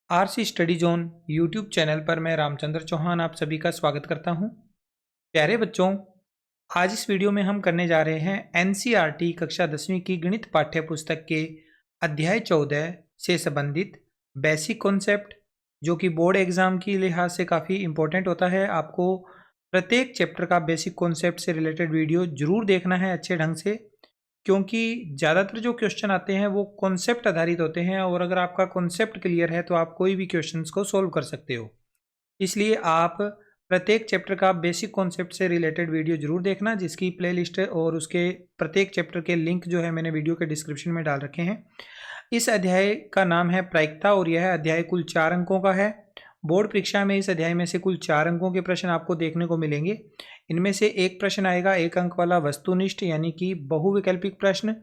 RC study zone YouTube channel पर मैं रामचंद्र चौहान आप सभी का स्वागत करता हूं। प्यारे बच्चों, आज इस वीडियो में हम करने जा रहे हैं एनसीईआरटी कक्षा 10वीं की गणित पाठ्य पुस्तक के अध्याय 14 से संबंधित बेसिक कॉन्सेप्ट, जो कि बोर्ड एग्जाम की लिहाज से काफ़ी इंपॉर्टेंट होता है। आपको प्रत्येक चैप्टर का बेसिक कॉन्सेप्ट से रिलेटेड वीडियो जरूर देखना है अच्छे ढंग से, क्योंकि ज़्यादातर जो क्वेश्चन आते हैं वो कॉन्सेप्ट आधारित होते हैं, और अगर आपका कॉन्सेप्ट क्लियर है तो आप कोई भी क्वेश्चंस को सोल्व कर सकते हो। इसलिए आप प्रत्येक चैप्टर का बेसिक कॉन्सेप्ट से रिलेटेड वीडियो जरूर देखना, जिसकी प्लेलिस्ट और उसके प्रत्येक चैप्टर के लिंक जो है मैंने वीडियो के डिस्क्रिप्शन में डाल रखे हैं। इस अध्याय का नाम है प्रायिकता, और यह अध्याय कुल 4 अंकों का है। बोर्ड परीक्षा में इस अध्याय में से कुल 4 अंकों के प्रश्न आपको देखने को मिलेंगे। इनमें से एक प्रश्न आएगा 1 अंक वाला वस्तुनिष्ठ यानी कि बहुविकल्पिक प्रश्न,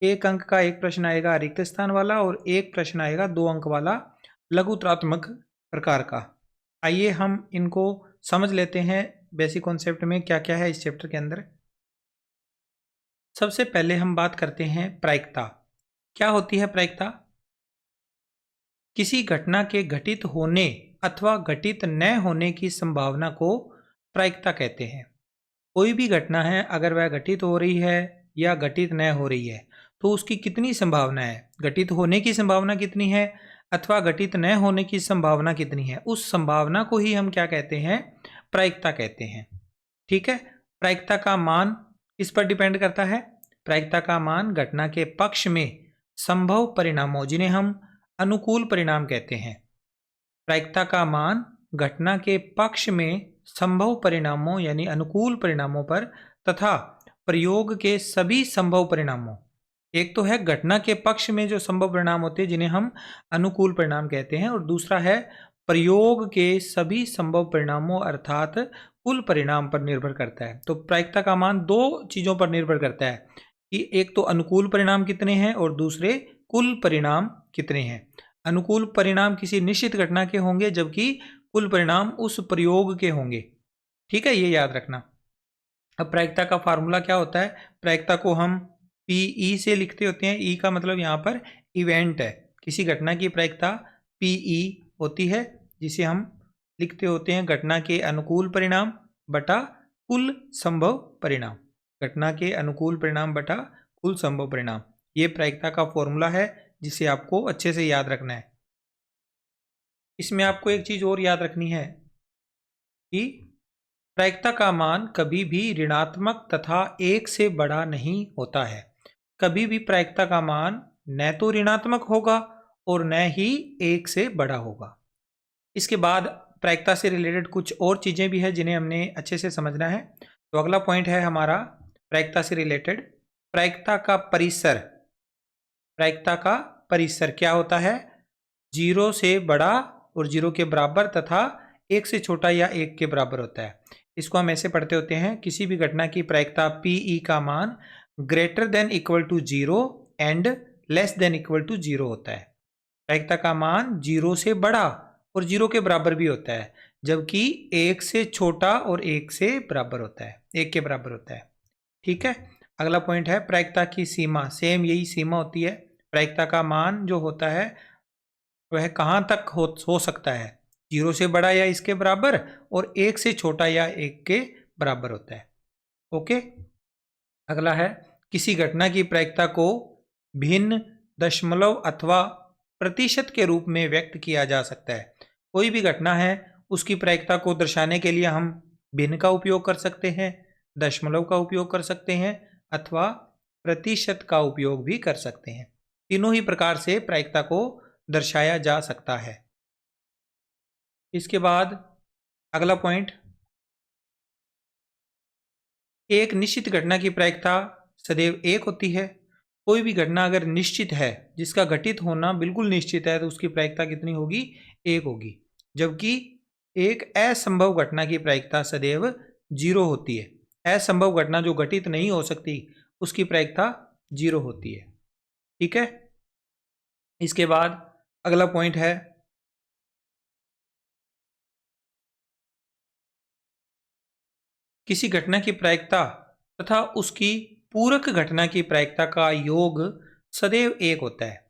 1 अंक का एक प्रश्न आएगा रिक्त स्थान वाला, और एक प्रश्न आएगा 2 अंक वाला लघुत्रात्मक प्रकार का। आइए हम इनको समझ लेते हैं बेसिक कॉन्सेप्ट में क्या क्या है इस चैप्टर के अंदर। सबसे पहले हम बात करते हैं प्रायिकता। क्या होती है प्रायिकता? किसी घटना के घटित होने अथवा घटित न होने की संभावना को प्रायिकता कहते हैं। कोई भी घटना है, अगर वह घटित हो रही है या घटित न हो रही है, तो उसकी कितनी संभावना है, घटित होने की संभावना कितनी है अथवा घटित न होने की संभावना कितनी है, उस संभावना को ही हम क्या कहते हैं? प्रायिकता कहते हैं। ठीक है। प्रायिकता का मान किस पर डिपेंड करता है? प्रायिकता का मान घटना के पक्ष में संभव परिणामों, जिन्हें हम अनुकूल परिणाम कहते हैं। प्रायिकता का मान घटना के पक्ष में संभव परिणामों यानी अनुकूल परिणामों पर तथा प्रयोग के सभी संभव परिणामों, एक तो है घटना के पक्ष में जो संभव परिणाम होते हैं जिन्हें हम अनुकूल परिणाम कहते हैं, और दूसरा है प्रयोग के सभी संभव परिणामों अर्थात कुल परिणाम पर निर्भर करता है। तो प्रायिकता का मान 2 चीजों पर निर्भर करता है कि एक तो अनुकूल परिणाम कितने हैं और दूसरे कुल परिणाम कितने हैं। अनुकूल परिणाम किसी निश्चित घटना के होंगे, जबकि कुल परिणाम उस प्रयोग के होंगे। ठीक है, ये याद रखना। अब प्रायिकता का फार्मूला क्या होता है? प्रायिकता को हम पीई से लिखते होते हैं। ई का मतलब यहाँ पर इवेंट है। किसी घटना की प्रायिकता पीई होती है, जिसे हम लिखते होते हैं घटना के अनुकूल परिणाम बटा कुल संभव परिणाम। घटना के अनुकूल परिणाम बटा कुल संभव परिणाम, ये प्रायिकता का फॉर्मूला है, जिसे आपको अच्छे से याद रखना है। इसमें आपको एक चीज और याद रखनी है कि प्रायिकता का मान कभी भी ऋणात्मक तथा 1 से बड़ा नहीं होता है। कभी भी प्रायिकता का मान न तो ऋणात्मक होगा और न ही 1 से बड़ा होगा। इसके बाद प्रायिकता से रिलेटेड कुछ और चीजें भी है जिन्हें हमने अच्छे से समझना है। तो अगला पॉइंट है हमारा प्रायिकता से रिलेटेड प्रायिकता का परिसर। प्रायिकता का परिसर क्या होता है? 0 से बड़ा और 0 के बराबर तथा 1 से छोटा या 1 के बराबर होता है। इसको हम ऐसे पढ़ते होते हैं, किसी भी घटना की प्रायिकता पीई का मान greater than equal to 0 and less than equal to 0 होता है। प्रायिकता का मान 0 से बड़ा और 0 के बराबर भी होता है, जबकि 1 से छोटा और 1 से बराबर होता है, 1 के बराबर होता है। ठीक है। अगला पॉइंट है प्रायिकता की सीमा। सेम यही सीमा होती है। प्रायिकता का मान जो होता है वह कहाँ तक हो सकता है? 0 से बड़ा या इसके बराबर, और 1 से छोटा या 1 के बराबर होता है। ओके। अगला है किसी घटना की प्रायिकता को भिन्न, दशमलव अथवा प्रतिशत के रूप में व्यक्त किया जा सकता है। कोई भी घटना है, उसकी प्रायिकता को दर्शाने के लिए हम भिन्न का उपयोग कर सकते हैं, दशमलव का उपयोग कर सकते हैं अथवा प्रतिशत का उपयोग भी कर सकते हैं। तीनों ही प्रकार से प्रायिकता को दर्शाया जा सकता है। इसके बाद अगला पॉइंट, एक निश्चित घटना की प्रायिकता सदैव 1 होती है। कोई भी घटना अगर निश्चित है, जिसका घटित होना बिल्कुल निश्चित है, तो उसकी प्रायिकता कितनी होगी? 1 होगी। जबकि एक असंभव घटना की प्रायिकता सदैव 0 होती है। असंभव घटना जो घटित नहीं हो सकती, उसकी प्रायिकता 0 होती है। ठीक है। इसके बाद अगला पॉइंट है किसी घटना की प्रायिकता तथा उसकी पूरक घटना की प्रायिकता का योग सदैव 1 होता है।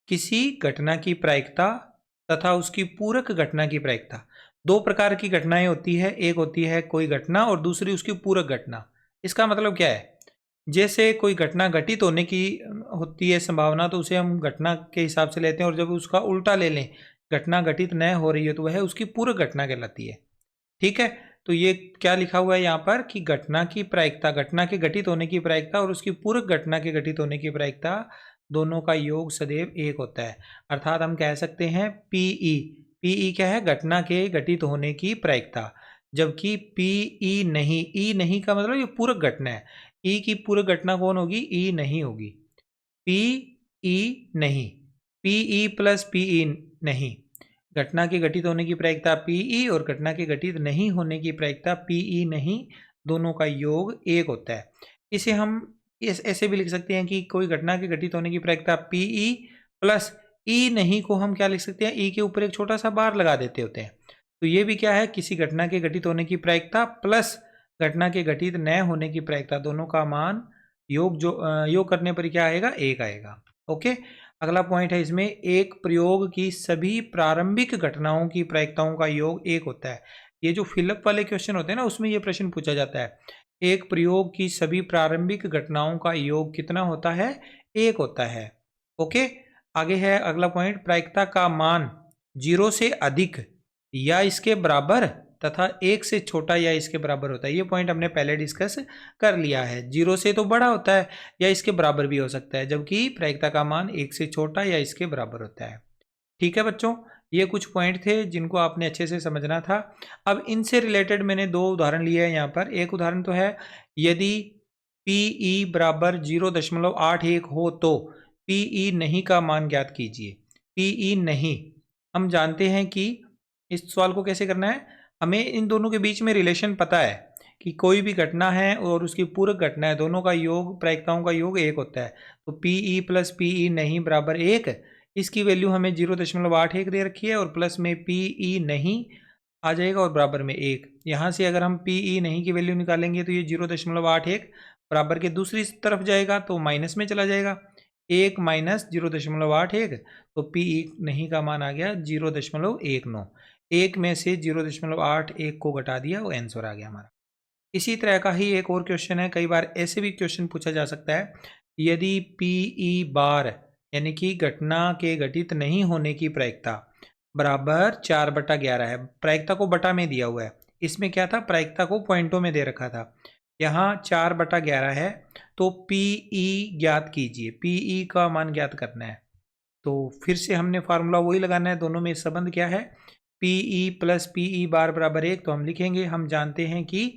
किसी घटना की प्रायिकता तथा उसकी पूरक घटना की प्रायिकता। दो प्रकार की घटनाएं होती है, एक होती है कोई घटना और दूसरी उसकी पूरक घटना। इसका मतलब क्या है, जैसे कोई घटना घटित होने की होती है संभावना, तो उसे हम घटना के हिसाब से लेते हैं, और जब उसका उल्टा ले लें, घटना घटित न हो रही है, तो वह उसकी पूरक घटना कहलाती है। ठीक है, तो ये क्या लिखा हुआ है यहाँ पर कि घटना की प्रायिकता, घटना के घटित होने की प्रायिकता और उसकी पूरक घटना के घटित होने की प्रायिकता, दोनों का योग सदैव एक होता है। अर्थात हम कह सकते हैं पीई, पीई क्या है, घटना के घटित होने की प्रायिकता, जबकि पीई नहीं, ई नहीं का मतलब ये पूरक घटना है। ई की पूरक घटना कौन होगी, ई नहीं होगी। पीई नहीं, पीई प्लस पीई नहीं, घटना के घटित होने की प्रायिकता पीई और घटना के घटित नहीं होने की प्रायिकता पीई नहीं, दोनों का योग एक होता है। इसे हम ऐसे भी लिख सकते हैं कि कोई घटना के घटित होने की प्रायिकता पीई प्लस ई नहीं को हम क्या लिख सकते हैं, ई के ऊपर एक छोटा सा बार लगा देते होते हैं। तो ये भी क्या है, किसी घटना के घटित होने की प्रायिकता प्लस घटना के घटित न होने की प्रायिकता, दोनों का मान योग योग करने पर क्या आएगा, एक आएगा। ओके, अगला पॉइंट है इसमें, एक प्रयोग की सभी प्रारंभिक घटनाओं की प्रायिकताओं का योग एक होता है। ये जो फिलअप वाले क्वेश्चन होते हैं ना, उसमें ये प्रश्न पूछा जाता है, एक प्रयोग की सभी प्रारंभिक घटनाओं का योग कितना होता है, एक होता है। ओके, आगे है अगला पॉइंट, प्रायिकता का मान 0 से अधिक या इसके बराबर तथा 1 से छोटा या इसके बराबर होता है। ये पॉइंट हमने पहले डिस्कस कर लिया है। 0 से तो बड़ा होता है या इसके बराबर भी हो सकता है, जबकि प्रायिकता का मान 1 से छोटा या इसके बराबर होता है। ठीक है बच्चों, ये कुछ पॉइंट थे जिनको आपने अच्छे से समझना था। अब इनसे रिलेटेड मैंने दो उदाहरण लिए हैं यहाँ पर। एक उदाहरण तो है, यदि पीई बराबर 0.81 हो तो पीई नहीं का मान ज्ञात कीजिए। पीई नहीं, हम जानते हैं कि इस सवाल को कैसे करना है, हमें इन दोनों के बीच में रिलेशन पता है कि कोई भी घटना है और उसकी पूरक घटना है, दोनों का योग, प्रायिकताओं का योग एक होता है। तो पीई प्लस पीई नहीं बराबर एक, इसकी वैल्यू हमें 0.81 दे रखी है, और प्लस में पीई नहीं आ जाएगा और बराबर में एक। यहाँ से अगर हम पीई नहीं की वैल्यू निकालेंगे तो ये 0.81 बराबर के दूसरी तरफ जाएगा तो माइनस में चला जाएगा, एक माइनस 0.81, तो पीई नहीं का मान आ गया 0.19। एक में से 0.81 को घटा दिया, वो आंसर आ गया हमारा। इसी तरह का ही एक और क्वेश्चन है, कई बार ऐसे भी क्वेश्चन पूछा जा सकता है, यदि पीई बार यानी कि घटना के घटित नहीं होने की प्रायिकता बराबर 4/11 है, प्रायिकता को बटा में दिया हुआ है, इसमें क्या था, प्रायिकता को पॉइंटों में दे रखा था, यहाँ 4/11 है, तो पीई ज्ञात कीजिए, पीई का मान ज्ञात करना है। तो फिर से हमने फार्मूला वही लगाना है, दोनों में संबंध क्या है, पीई प्लस पीई बार बराबर एक, तो हम लिखेंगे, हम जानते हैं कि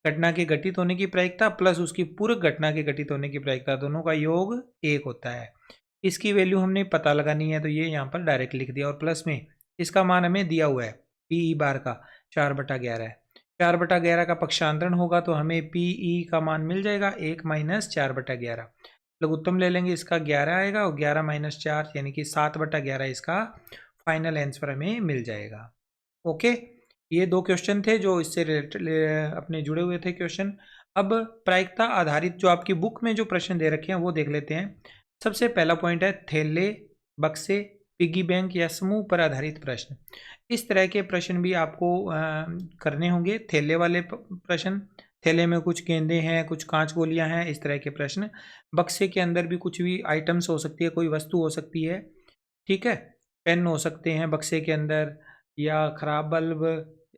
घटना के घटित होने की प्रायिकता प्लस उसकी पूरक घटना के घटित होने की प्रायिकता, दोनों का योग एक होता है। इसकी वैल्यू हमने पता लगानी है, तो ये यहाँ पर डायरेक्ट लिख दिया, और प्लस में इसका मान हमें दिया हुआ है, पीई बार का 4/11 है। 4/11 का पक्षांतरण होगा तो हमें पीई का मान मिल जाएगा 1 माइनस 4/11, लघुत्तम ले लेंगे, इसका 11 आएगा, और 11 माइनस 4 यानी कि 7/11 इसका फाइनल आंसर हमें मिल जाएगा। ओके, ये दो क्वेश्चन थे जो इससे रिलेटेड अपने जुड़े हुए थे क्वेश्चन। अब प्रायिकता आधारित जो आपकी बुक में जो प्रश्न दे रखे हैं वो देख लेते हैं। सबसे पहला पॉइंट है, थैले, बक्से, पिगी बैंक या समूह पर आधारित प्रश्न। इस तरह के प्रश्न भी आपको करने होंगे। थैले वाले प्रश्न, थैले में कुछ गेंदे हैं, कुछ कांच गोलियां हैं, इस तरह के प्रश्न। बक्से के अंदर भी कुछ भी आइटम्स हो सकती है, कोई वस्तु हो सकती है, ठीक है, पेन हो सकते हैं बक्से के अंदर, या खराब बल्ब,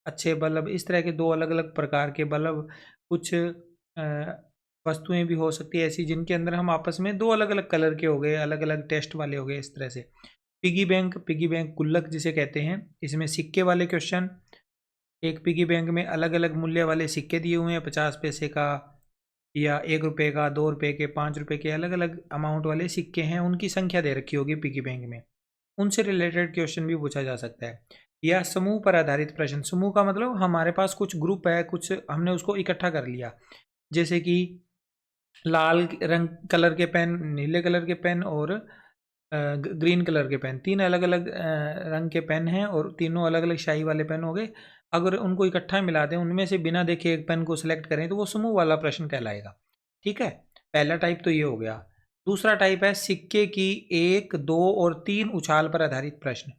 अच्छे बल्ब, इस तरह के दो अलग अलग प्रकार के बल्ब, कुछ वस्तुएं भी हो सकती है ऐसी जिनके अंदर हम आपस में दो अलग अलग कलर के हो गए, अलग अलग टेस्ट वाले हो गए, इस तरह से। पिगी बैंक, पिगी बैंक गुल्लक जिसे कहते हैं, इसमें सिक्के वाले क्वेश्चन, एक पिगी बैंक में अलग अलग मूल्य वाले सिक्के दिए हुए हैं, 50 पैसे का या 1 रुपये का, 2 रुपये के, 5 रुपये के, अलग अलग अमाउंट वाले सिक्के हैं, उनकी संख्या दे रखी होगी पिगी बैंक में, उनसे रिलेटेड क्वेश्चन भी पूछा जा सकता है। या समूह पर आधारित प्रश्न, समूह का मतलब हमारे पास कुछ ग्रुप है, कुछ हमने उसको इकट्ठा कर लिया, जैसे कि लाल रंग कलर के पेन, नीले कलर के पेन और ग्रीन कलर के पेन, तीन अलग अलग रंग के पेन हैं और तीनों अलग अलग शाही वाले पेन हो गए। अगर उनको इकट्ठा मिला दें, उनमें से बिना देखे एक पेन को सिलेक्ट करें, तो वो समूह वाला प्रश्न कहलाएगा। ठीक है, पहला टाइप तो ये हो गया। दूसरा टाइप है सिक्के की 1, 2 और 3 उछाल पर आधारित प्रश्न।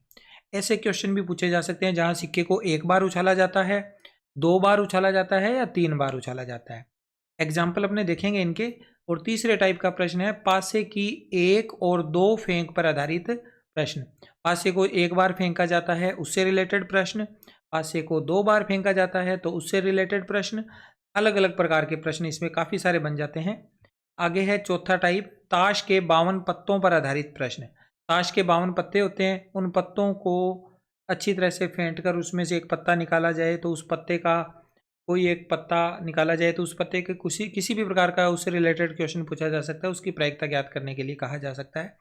ऐसे क्वेश्चन भी पूछे जा सकते हैं जहां सिक्के को एक बार उछाला जाता है, 2 बार उछाला जाता है या 3 बार उछाला जाता है। एग्जाम्पल अपने देखेंगे इनके। और तीसरे टाइप का प्रश्न है पासे की 1 और 2 फेंक पर आधारित प्रश्न। पासे को एक बार फेंका जाता है उससे रिलेटेड प्रश्न, पासे को 2 बार फेंका जाता है तो उससे रिलेटेड प्रश्न। अलग अलग प्रकार के प्रश्न इसमें काफ़ी सारे बन जाते हैं। आगे है चौथा टाइप, ताश के 52 पत्तों पर आधारित प्रश्न। ताश के 52 पत्ते होते हैं, उन पत्तों को अच्छी तरह से फेंट कर उसमें से एक पत्ता निकाला जाए तो उस पत्ते का कोई एक पत्ता निकाला जाए तो उस पत्ते के किसी भी प्रकार का उससे रिलेटेड क्वेश्चन पूछा जा सकता है, उसकी प्रायिकता ज्ञात करने के लिए कहा जा सकता है।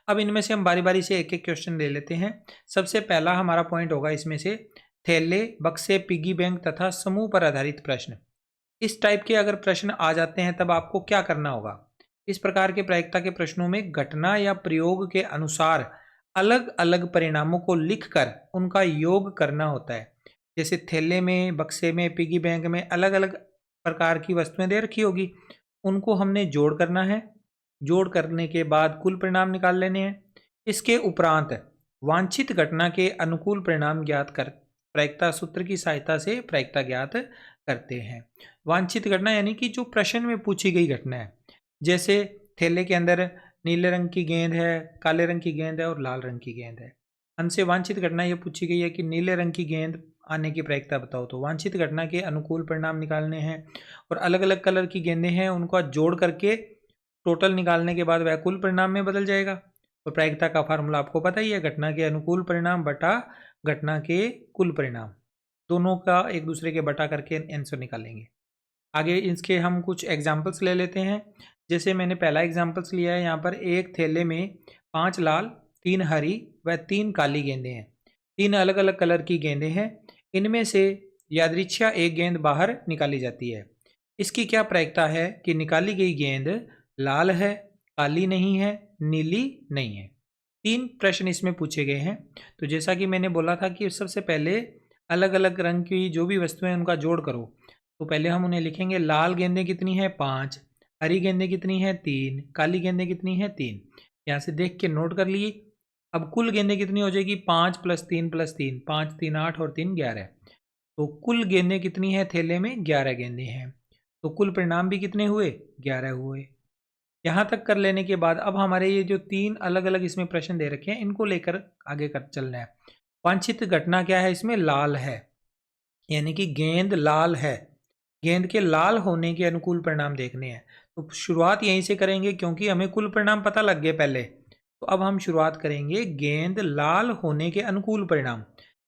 अब इनमें से हम बारी बारी से एक एक क्वेश्चन ले लेते हैं। सबसे पहला हमारा पॉइंट होगा इसमें से थैले, बक्से, पिगी बैंक तथा समूह पर आधारित प्रश्न। इस टाइप के अगर प्रश्न आ जाते हैं तब आपको क्या करना होगा। इस प्रकार के प्रायिकता के प्रश्नों में घटना या प्रयोग के अनुसार अलग अलग परिणामों को लिखकर उनका योग करना होता है। जैसे थैले में, बक्से में, पिगी बैंक में अलग अलग प्रकार की वस्तुएं दे रखी होगी, उनको हमने जोड़ करना है। जोड़ करने के बाद कुल परिणाम निकाल लेने हैं। इसके उपरांत वांछित घटना के अनुकूल परिणाम ज्ञात कर प्रायिकता सूत्र की सहायता से प्रायिकता ज्ञात करते हैं। वांछित घटना यानी कि जो प्रश्न में पूछी गई घटना है। जैसे थैले के अंदर नीले रंग की गेंद है, काले रंग की गेंद है और लाल रंग की गेंद है। हमसे वांछित घटना यह पूछी गई है कि नीले रंग की गेंद आने की प्रायिकता बताओ, तो वांछित घटना के अनुकूल परिणाम निकालने हैं। और अलग अलग कलर की गेंदें हैं, उनको जोड़ करके टोटल निकालने के बाद वह कुल परिणाम में बदल जाएगा। और प्रायिकता का फार्मूला आपको पता ही है, घटना के अनुकूल परिणाम बटा घटना के कुल परिणाम, दोनों का एक दूसरे के बटा करके आंसर निकालेंगे। आगे इसके हम कुछ एग्जाम्पल्स ले लेते हैं। जैसे मैंने पहला एग्जाम्पल्स लिया है यहाँ पर, एक थैले में 5 लाल, 3 हरी व 3 काली गेंदें हैं। 3 अलग अलग कलर की गेंदें हैं, इनमें से यादृच्छा एक गेंद बाहर निकाली जाती है। इसकी क्या प्रायिकता है कि निकाली गई गेंद लाल है, काली नहीं है, नीली नहीं है। 3 प्रश्न इसमें पूछे गए हैं। तो जैसा कि मैंने बोला था कि सबसे पहले अलग अलग रंग की जो भी वस्तुएं उनका जोड़ करो। तो पहले हम उन्हें लिखेंगे, लाल गेंदें कितनी है 5, हरी गेंदें कितनी है 3, काली गेंदें कितनी है 3। यहाँ से देख के नोट कर लिए। अब कुल गेंदें कितनी हो जाएगी 5 + 3 + 3, 5 3 8 और 3 11। तो कुल गेंदें कितनी है थैले में 11 गेंदें हैं। तो कुल परिणाम भी कितने हुए 11 हुए। यहाँ तक कर लेने के बाद अब हमारे ये जो 3 अलग अलग इसमें प्रश्न दे रखे हैं इनको लेकर आगे कर चलना है। वांछित घटना क्या है इसमें, लाल है, यानी कि गेंद लाल है। गेंद के लाल होने के अनुकूल परिणाम देखने हैं। तो शुरुआत यहीं से करेंगे क्योंकि हमें कुल परिणाम पता लग गए पहले। तो अब हम शुरुआत करेंगे गेंद लाल होने के अनुकूल परिणाम।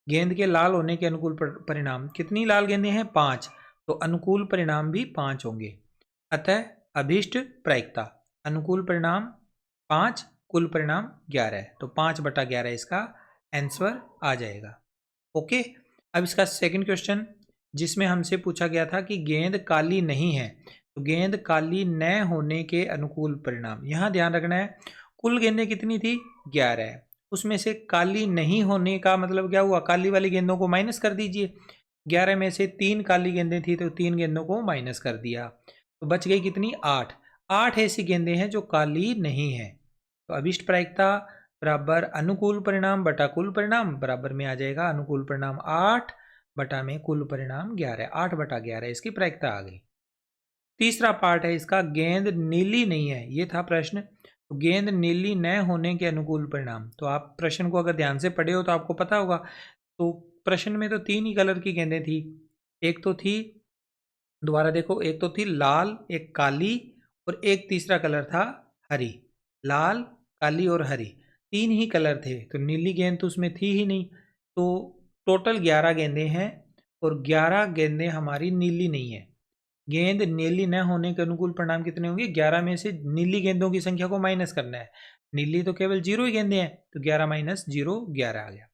गेंद के लाल होने के अनुकूल परिणाम, कितनी लाल गेंदें हैं 5, तो अनुकूल परिणाम भी 5 होंगे। अतः अभीष्ट प्रायिकता, अनुकूल परिणाम 5, कुल परिणाम 11 है, तो 5/11 इसका आंसर आ जाएगा। ओके। अब इसका सेकंड क्वेश्चन जिसमें हमसे पूछा गया था कि गेंद काली नहीं है, तो गेंद काली न होने के अनुकूल परिणाम। यहाँ ध्यान रखना है कुल गेंदें कितनी थी 11 है, उसमें से काली नहीं होने का मतलब क्या हुआ, काली वाली गेंदों को माइनस कर दीजिए। 11 में से 3 काली गेंदें थी तो 3 गेंदों को माइनस कर दिया, तो बच गई कितनी 8। 8 ऐसी गेंदें हैं जो काली नहीं है। तो अभिष्ट प्रायिकता बराबर अनुकूल परिणाम बटा कुल परिणाम, बराबर में आ जाएगा अनुकूल परिणाम 8 बटा में कुल परिणाम 11। 8/11 इसकी प्रायिकता आ गई। तीसरा पार्ट है इसका, गेंद नीली नहीं है, ये था प्रश्न। तो गेंद नीली न होने के अनुकूल परिणाम। तो आप प्रश्न को अगर ध्यान से पढ़े हो तो आपको पता होगा। तो प्रश्न में तो 3 ही कलर की गेंदें थी। एक तो थी, दोबारा देखो, एक तो थी लाल, एक काली और एक तीसरा कलर था हरी। लाल, काली और हरी 3 ही कलर थे, तो नीली गेंद तो उसमें थी ही नहीं। तो टोटल 11 गेंदें हैं और 11 गेंदें हमारी नीली नहीं है। गेंद नीली न होने के अनुकूल परिणाम कितने होंगे, 11 में से नीली गेंदों की संख्या को माइनस करना है। नीली तो केवल 0 ही गेंदें हैं, तो 11 - 0 11 आ गया।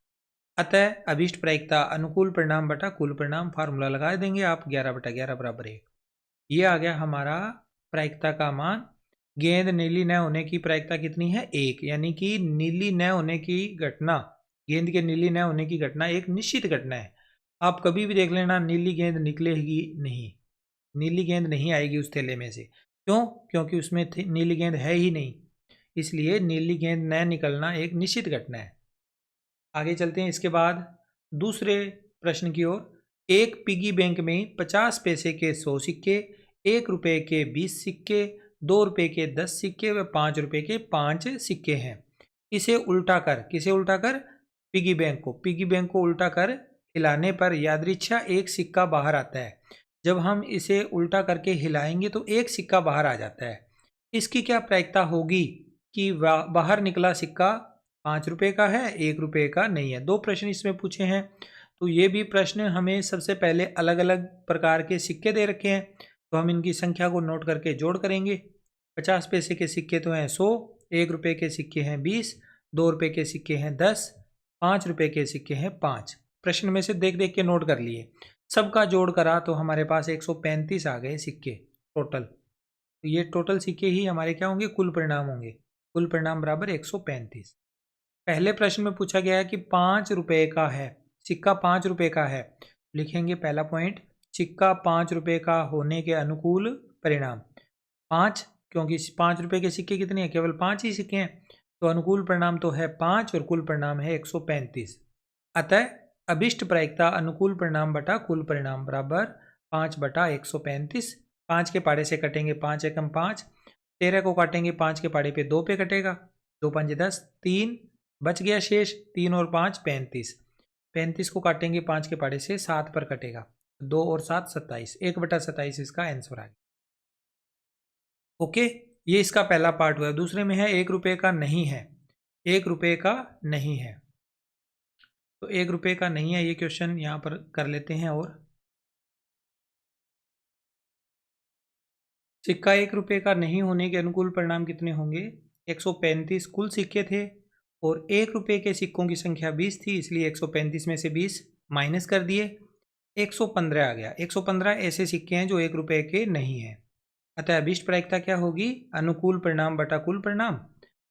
अतः अभीष्ट प्रायिकता अनुकूल परिणाम बटा कुल परिणाम, फार्मूला लगा देंगे आप, 11/11 बराबर 1। ये आ गया हमारा प्रायिकता का मान। गेंद नीली न होने की प्रायिकता कितनी है 1, यानी कि नीली न होने की घटना, गेंद के नीली न होने की घटना एक निश्चित घटना है। आप कभी भी देख लेना नीली गेंद निकलेगी नहीं, नीली गेंद नहीं आएगी उस थैले में से। क्यों? क्योंकि उसमें नीली गेंद है ही नहीं, इसलिए नीली गेंद न निकलना एक निश्चित घटना है। आगे चलते हैं। इसके बाद दूसरे प्रश्न की ओर। एक पिगी बैंक में 50 पैसे के 100 सिक्के, 1 रुपए के 20 सिक्के, 2 रुपए के 10 सिक्के व 5 रुपए के 5 सिक्के हैं। इसे उल्टा कर, किसे उल्टा कर? पिगी बैंक को उल्टा कर हिलाने पर यादृच्छा एक सिक्का बाहर आता है। जब हम इसे उल्टा करके हिलाएंगे तो एक सिक्का बाहर आ जाता है। इसकी क्या प्रायिकता होगी कि बाहर निकला सिक्का 5 रुपए का है, 1 रुपए का नहीं है। दो प्रश्न इसमें पूछे हैं। तो ये भी प्रश्न हमें सबसे पहले अलग अलग प्रकार के सिक्के दे रखे हैं, तो हम इनकी संख्या को नोट करके जोड़ करेंगे। 50 पैसे के सिक्के तो हैं 100, 1 रुपए के सिक्के हैं 20, 2 रुपए के सिक्के हैं 10, 5 रुपए के सिक्के हैं 5। प्रश्न में से देख देख के नोट कर लिए। सबका जोड़ करा तो हमारे पास 135 आ गए सिक्के टोटल। तो ये टोटल सिक्के ही हमारे क्या होंगे? कुल परिणाम होंगे। कुल परिणाम बराबर 135। पहले प्रश्न में पूछा गया है कि 5 रुपए का है, सिक्का 5 रुपए का है। लिखेंगे पहला पॉइंट, सिक्का 5 रुपए का होने के अनुकूल परिणाम 5, क्योंकि 5 रुपए के सिक्के कितने हैं? केवल 5 ही सिक्के हैं। तो अनुकूल परिणाम तो है 5 और कुल परिणाम है 135। अतः अभिष्ट प्रायिकता अनुकूल परिणाम बटा कुल परिणाम बराबर 5/135। 5 के पाड़े से कटेंगे 5 एकम 5, 13 को काटेंगे 5 के पाड़े पे 2 पे कटेगा, 2 5 10, 3 बच गया शेष, 3 और 5 35, 35 को काटेंगे 5 के पाड़े से 7 पर कटेगा, 2 और 7 27, 1/27 इसका आंसर आ गया। ओके, ये इसका पहला पार्ट हुआ। दूसरे में है 1 रुपए का नहीं है। 1 रुपए का नहीं है, तो 1 रुपए का नहीं है, ये क्वेश्चन यहाँ पर कर लेते हैं। और सिक्का 1 रुपए का नहीं होने के अनुकूल परिणाम कितने होंगे? 135 कुल सिक्के थे और 1 रुपए के सिक्कों की संख्या 20 थी, इसलिए 135 में से 20 माइनस कर दिए, 115 आ गया। 115 ऐसे सिक्के हैं जो 1 रुपए के नहीं हैं। अतः अभिष्ट प्रायिकता क्या होगी? अनुकूल परिणाम बटा कुल परिणाम।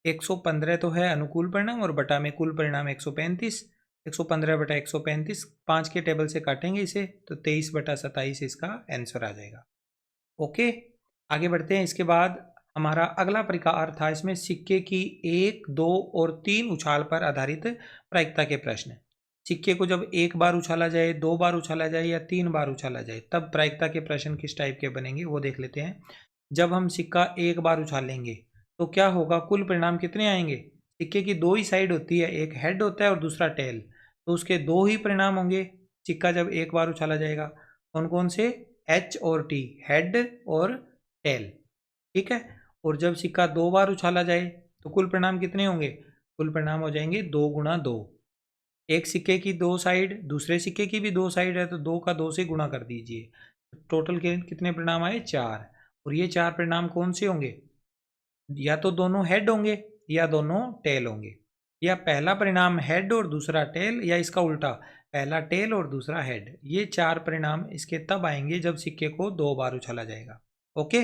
115 तो है अनुकूल परिणाम और बटा में कुल परिणाम 135। 115/135, 5 के टेबल से काटेंगे इसे तो 23/27 इसका आंसर आ जाएगा। ओके, आगे बढ़ते हैं। इसके बाद हमारा अगला प्रकार था, इसमें सिक्के की 1, 2 और 3 उछाल पर आधारित प्रायिकता के प्रश्न। सिक्के को जब 1 बार उछाला जाए, 2 बार उछाला जाए या 3 बार उछाला जाए, तब प्रायिकता के प्रश्न किस टाइप के बनेंगे वो देख लेते हैं। जब हम सिक्का 1 बार उछालेंगे तो क्या होगा? कुल परिणाम कितने आएंगे? सिक्के की 2 ही साइड होती है, एक हेड होता है और दूसरा टेल, तो उसके 2 ही परिणाम होंगे। सिक्का जब 1 बार उछाला जाएगा, कौन कौन से? H और T, हेड और टेल, ठीक है। और जब सिक्का 2 बार उछाला जाए तो कुल परिणाम कितने होंगे? कुल परिणाम हो जाएंगे 2 गुणा 2। एक सिक्के की 2 साइड, दूसरे सिक्के की भी 2 साइड है, तो 2 का 2 से गुणा कर दीजिए। टोटल के कितने परिणाम आए? 4। और ये 4 परिणाम कौन से होंगे? या तो दोनों हेड होंगे या दोनों टेल होंगे, या पहला परिणाम हेड और दूसरा टेल, या इसका उल्टा, पहला टेल और दूसरा हेड। ये 4 परिणाम इसके तब आएंगे जब सिक्के को 2 बार उछाला जाएगा। ओके,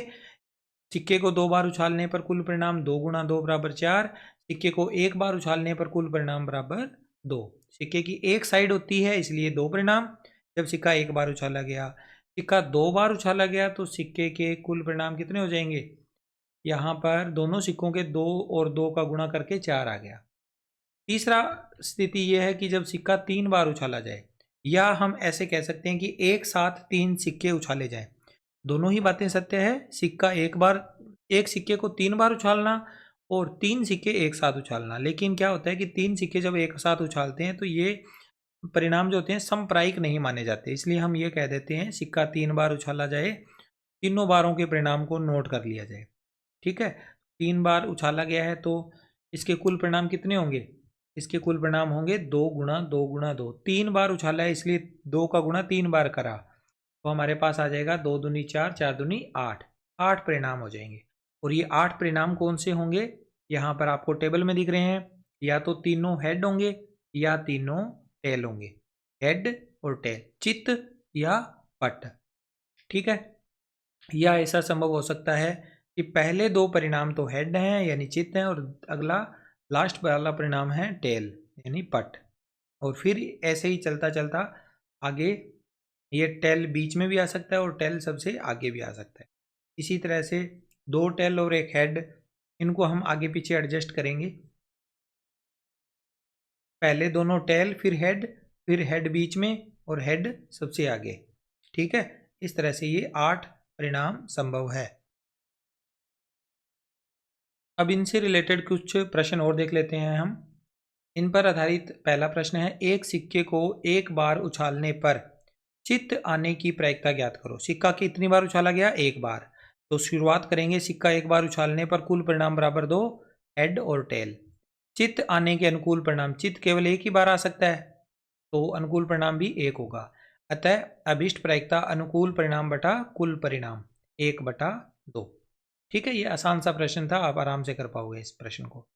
सिक्के को 2 बार उछालने पर कुल परिणाम 2 गुणा 2 बराबर 4। सिक्के को 1 बार उछालने पर कुल परिणाम बराबर 2। सिक्के की एक साइड होती है इसलिए 2 परिणाम। जब सिक्का 1 बार उछाला गया, सिक्का 2 बार उछाला गया, तो सिक्के के कुल परिणाम कितने हो जाएंगे? यहाँ पर दोनों सिक्कों के 2 और 2 का गुणा करके 4 आ गया। तीसरा स्थिति यह है कि जब सिक्का 3 बार उछाला जाए, या हम ऐसे कह सकते हैं कि एक साथ 3 सिक्के उछाले जाएं। दोनों ही बातें सत्य है। सिक्का एक सिक्के को 3 बार उछालना और 3 सिक्के एक साथ उछालना। लेकिन क्या होता है कि 3 सिक्के जब एक साथ उछालते हैं तो ये परिणाम जो होते हैं समप्रायिक नहीं माने जाते, इसलिए हम ये कह देते हैं सिक्का 3 बार उछाला जाए, तीनों बारों के परिणाम को नोट कर लिया जाए। ठीक है, 3 बार उछाला गया है तो इसके कुल परिणाम कितने होंगे? इसके कुल परिणाम होंगे 2 गुणा 2 गुणा 2। 3 बार उछाला है इसलिए 2 का गुणा 3 बार करा, तो हमारे पास आ जाएगा 2 दूनी 4, 4 दूनी 8, 8 परिणाम हो जाएंगे। और ये 8 परिणाम कौन से होंगे? यहाँ पर आपको टेबल में दिख रहे हैं। या तो तीनों हेड होंगे या तीनों टेल होंगे। हेड और टेल, चित्त या पट, ठीक है। या ऐसा संभव हो सकता है कि पहले 2 परिणाम तो हेड हैं यानी चित्त हैं, और अगला लास्ट वाला परिणाम है टेल यानी पट। और फिर ऐसे ही चलता चलता आगे ये टेल बीच में भी आ सकता है और टेल सबसे आगे भी आ सकता है। इसी तरह से 2 टेल और 1 हेड, इनको हम आगे पीछे एडजस्ट करेंगे। पहले दोनों टेल, फिर हेड बीच में और हेड सबसे आगे। ठीक है, इस तरह से ये 8 परिणाम संभव है। अब इनसे रिलेटेड कुछ प्रश्न और देख लेते हैं हम। इन पर आधारित पहला प्रश्न है, एक सिक्के को एक बार उछालने पर चित्त आने की प्रायिकता ज्ञात करो। सिक्का कितनी बार उछाला गया? एक बार। तो शुरुआत करेंगे, सिक्का एक बार उछालने पर कुल परिणाम बराबर 2, हेड और टेल। चित्त आने के अनुकूल परिणाम, चित्त केवल एक ही बार आ सकता है, तो अनुकूल परिणाम भी एक होगा। अतः अभिष्ट प्रायिकता अनुकूल परिणाम बटा कुल परिणाम 1/2। ठीक है, ये आसान सा प्रश्न था, आप आराम से कर पाओगे इस प्रश्न को।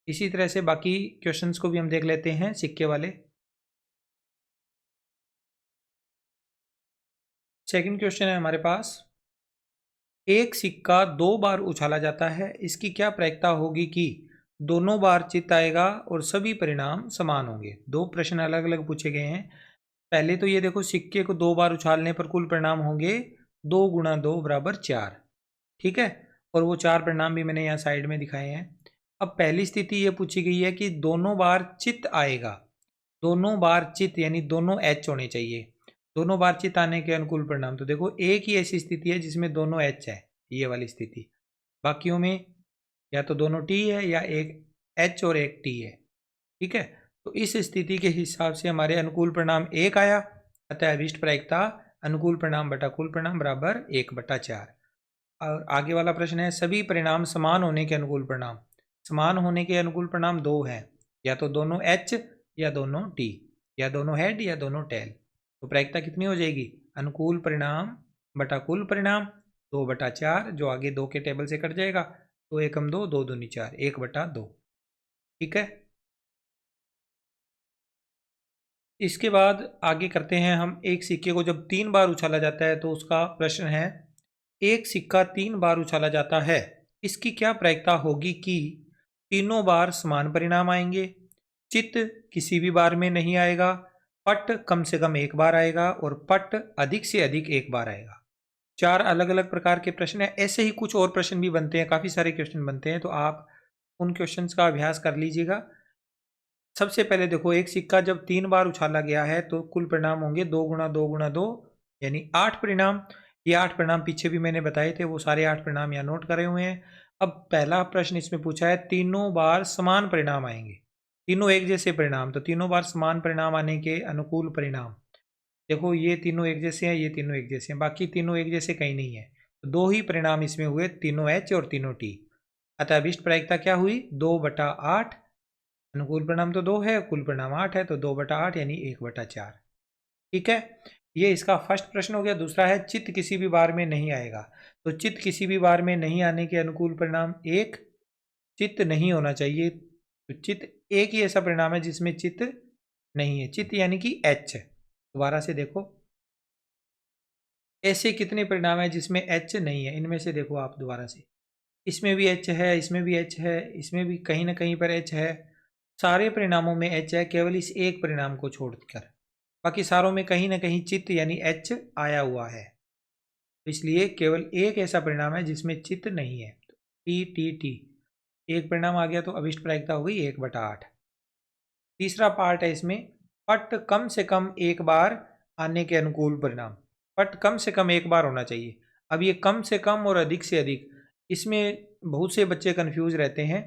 इसी तरह से बाकी क्वेश्चंस को भी हम देख लेते हैं सिक्के वाले। सेकंड क्वेश्चन है हमारे पास, एक सिक्का 2 बार उछाला जाता है, इसकी क्या प्रायिकता होगी कि दोनों बार चित्त आएगा और सभी परिणाम समान होंगे। दो प्रश्न अलग अलग पूछे गए हैं। पहले तो ये देखो, सिक्के को 2 बार उछालने पर कुल परिणाम होंगे 2 × 2 = 4। ठीक है, और वो 4 परिणाम भी मैंने यहाँ साइड में दिखाए हैं। अब पहली स्थिति ये पूछी गई है कि दोनों बार चित्त आएगा, दोनों बार चित्त यानी दोनों एच होने चाहिए। दोनों बार चित्त आने के अनुकूल परिणाम, तो देखो एक ही ऐसी स्थिति है जिसमें दोनों एच है, ये वाली स्थिति। बाकियों में या तो दोनों टी है या एक एच और एक टी है। ठीक है, तो इस स्थिति के हिसाब से हमारे अनुकूल परिणाम 1 आया। अतः अभिष्ट प्रायिकता अनुकूल परिणाम बटा कुल परिणाम बराबर 1/4। और आगे वाला प्रश्न है, सभी परिणाम समान होने के अनुकूल परिणाम। समान होने के अनुकूल परिणाम 2 हैं, या तो दोनों एच या दोनों टी, या दोनों हेड या दोनों टेल। तो प्रायिकता कितनी हो जाएगी? अनुकूल परिणाम बटा कुल परिणाम 2/4, जो आगे 2 के टेबल से कट जाएगा। 2 एकम 2, 2 दूनी 4, 1/2। ठीक है, इसके बाद आगे करते हैं हम, एक सिक्के को जब 3 बार उछाला जाता है तो उसका प्रश्न है, एक सिक्का 3 बार उछाला जाता है, इसकी क्या प्रायिकता होगी कि तीनों बार समान परिणाम आएंगे, चित्त किसी भी बार में नहीं आएगा, पट कम से कम एक बार आएगा और पट अधिक से अधिक एक बार आएगा। 4 अलग अलग प्रकार के प्रश्न है। ऐसे ही कुछ और प्रश्न भी बनते हैं, काफ़ी सारे क्वेश्चन बनते हैं, तो आप उन क्वेश्चंस का अभ्यास कर लीजिएगा। सबसे पहले देखो, एक सिक्का जब 3 बार उछाला गया है तो कुल परिणाम होंगे 2 × 2 × 2 यानी 8 परिणाम। ये 8 परिणाम पीछे भी मैंने बताए थे, वो सारे 8 परिणाम यहाँ नोट करे हुए हैं। अब पहला प्रश्न इसमें पूछा है, तीनों बार समान परिणाम आएंगे, तीनों एक जैसे परिणाम, तो तीनों बार समान परिणाम आने के अनुकूल परिणाम। देखो ये तीनों एक जैसे हैं, ये तीनों एक जैसे हैं, बाकी तीनों एक जैसे कहीं नहीं है, तो 2 ही परिणाम इसमें हुए, तीनों एच और तीनों टी। अतः अभिष्ट प्रायिकता क्या हुई? 2/8। अनुकूल परिणाम तो 2 है, कुल परिणाम 8 है, तो 2/8 यानी 1/4। ठीक है, ये इसका फर्स्ट प्रश्न हो गया। दूसरा है, चित्त किसी भी बार में नहीं आएगा, तो चित्त किसी भी बार में नहीं आने के अनुकूल परिणाम 1, चित्त नहीं होना चाहिए। तो चित्त एक ही ऐसा परिणाम है जिसमें चित्त नहीं है, चित्त यानी कि एच। दोबारा से देखो, ऐसे कितने परिणाम है जिसमें एच नहीं है, इनमें से देखो आप दोबारा से, इसमें भी एच है, इसमें भी एच है, इसमें भी कहीं ना कहीं पर एच है, सारे परिणामों में एच है, केवल इस एक परिणाम को छोड़कर बाकी सारों में कहीं ना कहीं चित्त यानी एच आया हुआ है। तो इसलिए केवल एक ऐसा परिणाम है जिसमें चित्त नहीं है, टी टी टी, एक परिणाम आ गया, तो अभिष्ट प्रायिकता हो गई 1/8। तीसरा पार्ट है इसमें, पट कम से कम एक बार आने के अनुकूल परिणाम। पट कम से कम एक बार होना चाहिए। अब ये कम से कम और अधिक से अधिक, इसमें बहुत से बच्चे कंफ्यूज रहते हैं।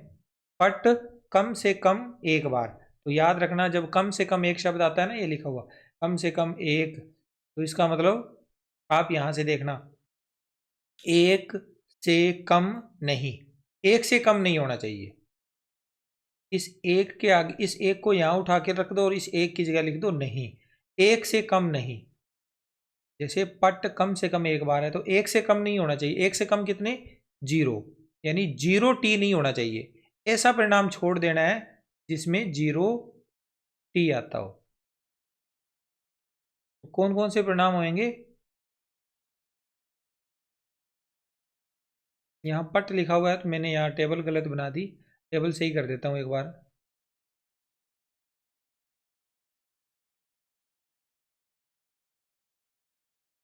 पट कम से कम एक बार, तो याद रखना, जब कम से कम एक शब्द आता है ना, ये लिखा हुआ कम से कम एक, तो इसका मतलब आप यहां से देखना, एक से कम नहीं, एक से कम नहीं होना चाहिए। इस एक के आगे, इस एक को यहां उठा के रख दो और इस एक की जगह लिख दो नहीं, एक से कम नहीं। जैसे पट कम से कम एक बार है, तो एक से कम नहीं होना चाहिए। एक से कम कितने? 0, यानी 0 टी नहीं होना चाहिए। ऐसा परिणाम छोड़ देना है जिसमें 0 टी आता हो। कौन कौन से परिणाम होंगे? यहाँ पट लिखा हुआ है, तो मैंने यहाँ टेबल गलत बना दी, टेबल सही कर देता हूँ एक बार।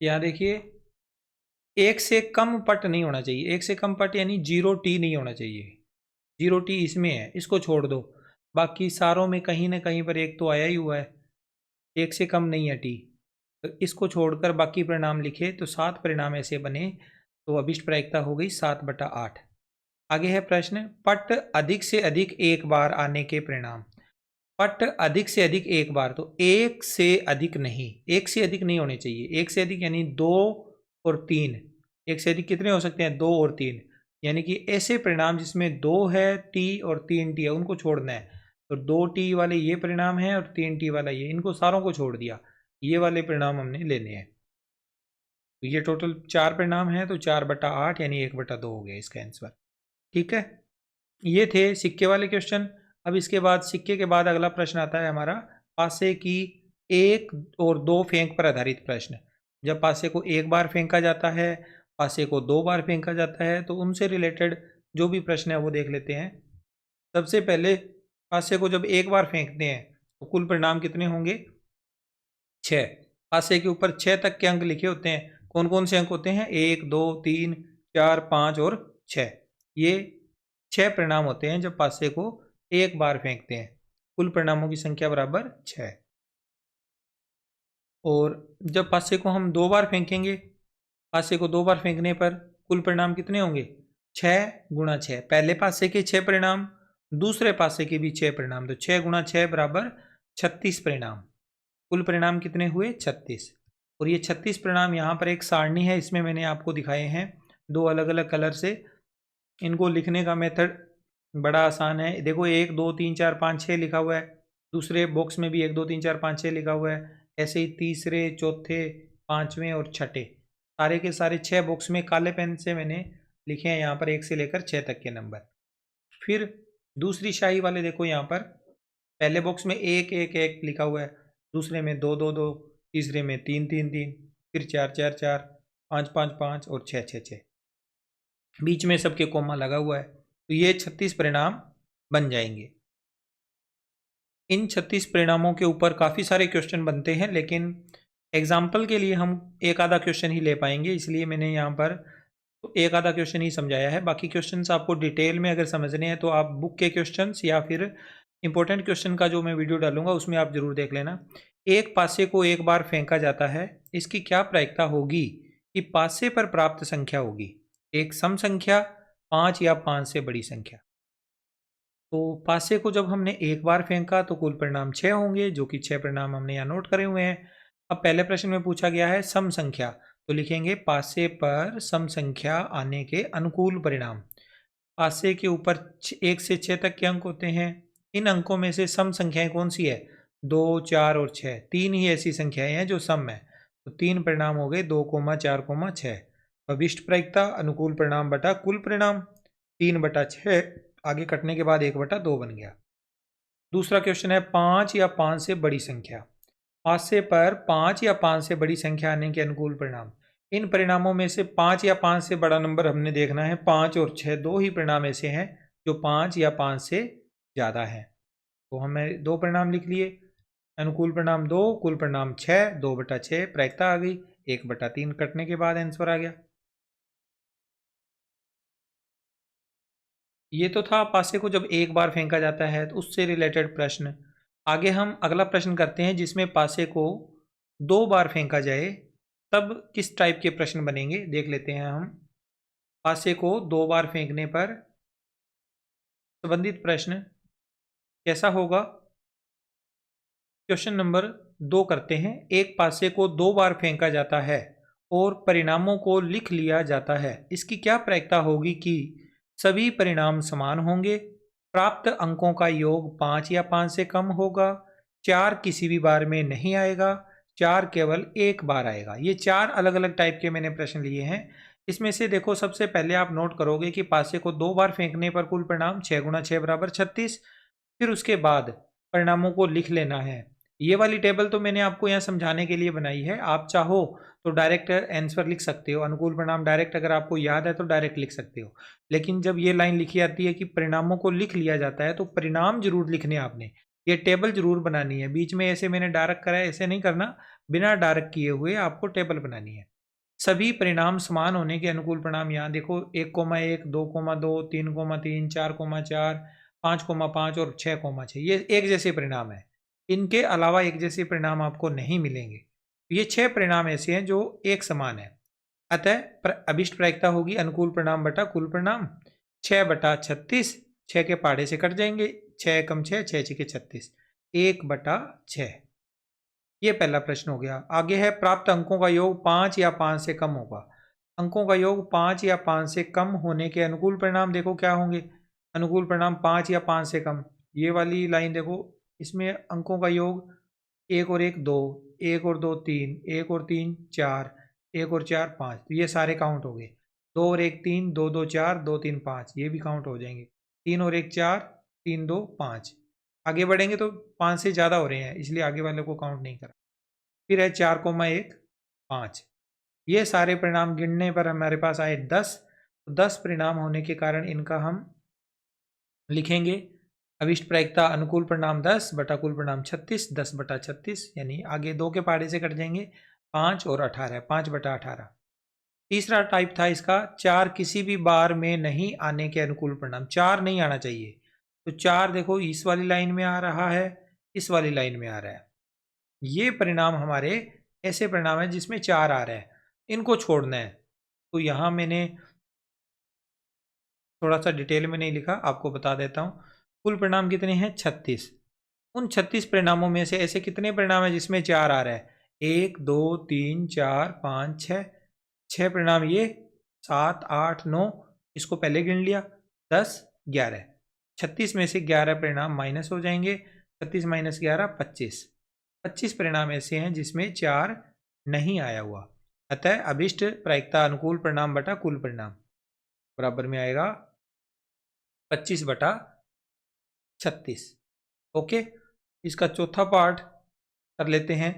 यहाँ देखिए, एक से कम पट नहीं होना चाहिए, एक से कम पट यानी 0 टी नहीं होना चाहिए। 0 टी इसमें है, इसको छोड़ दो। बाकी सारों में कहीं ना कहीं पर एक तो आया ही हुआ है, एक से कम नहीं है टी। तो इसको छोड़कर बाकी परिणाम लिखे तो 7 परिणाम ऐसे बने, तो अभिष्ट प्रायिकता हो गई 7/8। आगे है प्रश्न, पट अधिक से अधिक एक बार आने के परिणाम। पट अधिक से अधिक एक बार, तो एक से अधिक नहीं, एक से अधिक नहीं होने चाहिए। एक से अधिक यानी 2 और 3। एक से अधिक कितने हो सकते हैं? 2 और 3। यानी कि ऐसे परिणाम जिसमें 2 है टी और 3 टी है उनको छोड़ना है। तो 2 टी वाले ये परिणाम है और 3 टी वाला ये, इनको सारों को छोड़ दिया, ये वाले परिणाम हमने लेने हैं। तो ये टोटल 4 परिणाम है, तो 4/8 यानी 1/2 हो गया इसका आंसर। ठीक है, ये थे सिक्के वाले क्वेश्चन। अब इसके बाद सिक्के के बाद अगला प्रश्न आता है हमारा पासे की 1 और 2 फेंक पर आधारित प्रश्न। जब पासे को एक बार फेंका जाता है, पासे को 2 बार फेंका जाता है, तो उनसे रिलेटेड जो भी प्रश्न है वो देख लेते हैं। सबसे पहले पासे को जब एक बार फेंकते हैं तो कुल परिणाम कितने होंगे? 6। पासे के ऊपर 6 तक के अंक लिखे होते हैं। कौन कौन से अंक होते हैं? 1, 2, 3, 4, 5 और 6। ये 6 परिणाम होते हैं जब पासे को एक बार फेंकते हैं। कुल परिणामों की संख्या बराबर 6। और जब पासे को हम 2 बार फेंकेंगे, पासे को 2 बार फेंकने पर कुल परिणाम कितने होंगे? 6 गुणा 6। पहले पासे के 6 परिणाम, दूसरे पासे के भी 6 परिणाम, तो 6 गुणा 6 बराबर 36 परिणाम। कुल परिणाम कितने हुए? 36। और ये 36 परिणाम यहाँ पर एक सारणी है, इसमें मैंने आपको दिखाए हैं 2 अलग अलग कलर से। इनको लिखने का मेथड बड़ा आसान है। देखो 1, 2, 3, 4, 5, 6 लिखा हुआ है, दूसरे बॉक्स में भी 1, 2, 3, 4, 5, 6 लिखा हुआ है। ऐसे ही तीसरे, चौथे, पांचवें और छठे, सारे के सारे 6 बॉक्स में काले पेन से मैंने लिखे हैं यहाँ पर 1 से लेकर 6 तक के नंबर। फिर दूसरी शाही वाले देखो यहाँ पर पहले बॉक्स में 1, 1, 1 लिखा हुआ है, दूसरे में 2, 2, 2, तीसरे में 3, 3, 3, फिर 4, 4, 4, 5, 5, 5 और 6, 6, 6। बीच में सबके कोमा लगा हुआ है। तो ये 36 परिणाम बन जाएंगे। इन 36 परिणामों के ऊपर काफ़ी सारे क्वेश्चन बनते हैं, लेकिन एग्जाम्पल के लिए हम एक आधा क्वेश्चन ही ले पाएंगे, इसलिए मैंने यहाँ पर तो एक आधा क्वेश्चन ही समझाया है। बाकी क्वेश्चंस आपको डिटेल में अगर समझने हैं तो आप बुक के क्वेश्चंस या फिर इंपॉर्टेंट क्वेश्चन का जो मैं वीडियो डालूंगा उसमें आप जरूर देख लेना। एक पासे को एक बार फेंका जाता है, इसकी क्या प्रायिकता होगी कि पासे पर प्राप्त संख्या होगी? एक सम संख्या, 5 या 5 से बड़ी संख्या। तो पासे को जब हमने एक बार फेंका तो कुल परिणाम 6 होंगे, जो कि 6 परिणाम हमने यहाँ नोट करे हुए हैं। अब पहले प्रश्न में पूछा गया है सम संख्या, तो लिखेंगे पासे पर सम संख्या आने के अनुकूल परिणाम। पासे के ऊपर 1 से 6 तक के अंक होते हैं। इन अंकों में से सम संख्याएं कौन सी है? 2, 4 और 6। 3 ही ऐसी संख्याएं हैं जो सम है। तो 3 परिणाम हो गए, 2, 4, 6। अभिष्ट प्रायिकता अनुकूल परिणाम बटा कुल परिणाम 3/6, आगे कटने के बाद 1/2 बन गया। दूसरा क्वेश्चन है 5 या 5 से बड़ी संख्या। पासे पर 5 या 5 से बड़ी संख्या आने के अनुकूल परिणाम। इन परिणामों में से 5 या 5 से बड़ा नंबर हमने देखना है। 5 और 6 दो ही परिणाम ऐसे हैं जो 5 या 5 से ज़्यादा है। तो हमें 2 परिणाम लिख लिए, अनुकूल परिणाम 2, कुल परिणाम 6, 2/6 प्रायिकता आ गई, 1/3 कटने के बाद आंसर आ गया। ये तो था पासे को जब एक बार फेंका जाता है तो उससे रिलेटेड प्रश्न। आगे हम अगला प्रश्न करते हैं जिसमें पासे को 2 बार फेंका जाए तब किस टाइप के प्रश्न बनेंगे, देख लेते हैं हम। पासे को 2 बार फेंकने पर संबंधित प्रश्न कैसा होगा? क्वेश्चन नंबर 2 करते हैं। एक पासे को 2 बार फेंका जाता है और परिणामों को लिख लिया जाता है, इसकी क्या प्रायिकता होगी कि सभी परिणाम समान होंगे, प्राप्त अंकों का योग 5 या 5 से कम होगा, 4 किसी भी बार में नहीं आएगा, 4 केवल एक बार आएगा। ये 4 अलग अलग टाइप के मैंने प्रश्न लिए हैं। इसमें से देखो सबसे पहले आप नोट करोगे कि पासे को 2 बार फेंकने पर कुल परिणाम 6 गुणा 6 बराबर 36। फिर उसके बाद परिणामों को लिख लेना है। ये वाली टेबल तो मैंने आपको यहाँ समझाने के लिए बनाई है, आप चाहो तो डायरेक्ट आंसर लिख सकते हो। अनुकूल परिणाम डायरेक्ट अगर आपको याद है तो डायरेक्ट लिख सकते हो। लेकिन जब ये लाइन लिखी आती है कि परिणामों को लिख लिया जाता है तो परिणाम जरूर लिखने आपने, ये टेबल जरूर बनानी है। बीच में ऐसे मैंने डार्क करा है, ऐसे नहीं करना, बिना डार्क किए हुए आपको टेबल बनानी है। सभी परिणाम समान होने के अनुकूल परिणाम यहाँ देखो 1,1, 2,2, 3,3, 4,4, 5,5 और 6,6 ये एक जैसे परिणाम है। इनके अलावा एक जैसे परिणाम आपको नहीं मिलेंगे। ये 6 परिणाम ऐसे हैं जो एक समान है। अतः अभिष्ट प्रायिकता होगी अनुकूल परिणाम बटा कुल परिणाम 6 बटा 36। 6 के पहाड़े से कट जाएंगे, 6 कम 6, 6 6 36, 1 बटा 6। ये पहला प्रश्न हो गया। आगे है प्राप्त अंकों का योग 5 या 5 से कम होगा। अंकों का योग 5 या 5 से कम होने के अनुकूल परिणाम देखो क्या होंगे। अनुकूल परिणाम 5 या 5 से कम, ये वाली लाइन देखो, इसमें अंकों का योग 1 और 1 2, 1 और 2 3, 1 और 3 4, 1 और 4 5, तो ये सारे काउंट हो गए। 2 और 1 3, 2 2 4, 2 3 5, ये भी काउंट हो जाएंगे। 3 और 1 4, 3 2 5। आगे बढ़ेंगे तो 5 से ज़्यादा हो रहे हैं, इसलिए आगे वाले को काउंट नहीं करा। फिर है 4,1 5। ये सारे परिणाम गिनने पर हमारे पास आए 10। तो 10 परिणाम होने के कारण इनका हम लिखेंगे अभिष्ट प्रायिकता अनुकूल परिणाम 10 बटा कुल परिणाम 36, 10 बटा 36, यानी आगे 2 के पहाड़े से कट जाएंगे, 5 और 18, 5 बटा 18। तीसरा टाइप था इसका 4 किसी भी बार में नहीं आने के अनुकूल परिणाम। 4 नहीं आना चाहिए, तो 4 देखो इस वाली लाइन में आ रहा है, इस वाली लाइन में आ रहा है। ये परिणाम हमारे ऐसे परिणाम है जिसमें 4 आ रहा है, इनको छोड़ना है। तो यहां मैंने थोड़ा सा डिटेल में नहीं लिखा, आपको बता देता हूं। कुल परिणाम कितने हैं 36। उन 36 परिणामों में से ऐसे कितने परिणाम है जिसमें 4 आ रहा है। 1 2 3 4 5 6, 6 परिणाम ये, 7 8 9, इसको पहले गिन लिया, 10 11। 36 में से 11 परिणाम माइनस हो जाएंगे, 36 माइनस 11 25। 25 परिणाम ऐसे हैं जिसमें 4 नहीं आया हुआ। अतः अभिष्ट प्रायिकता अनुकूल परिणाम बटा कुल परिणाम बराबर में आएगा 25 बटा 36। ओके, इसका चौथा पार्ट कर लेते हैं।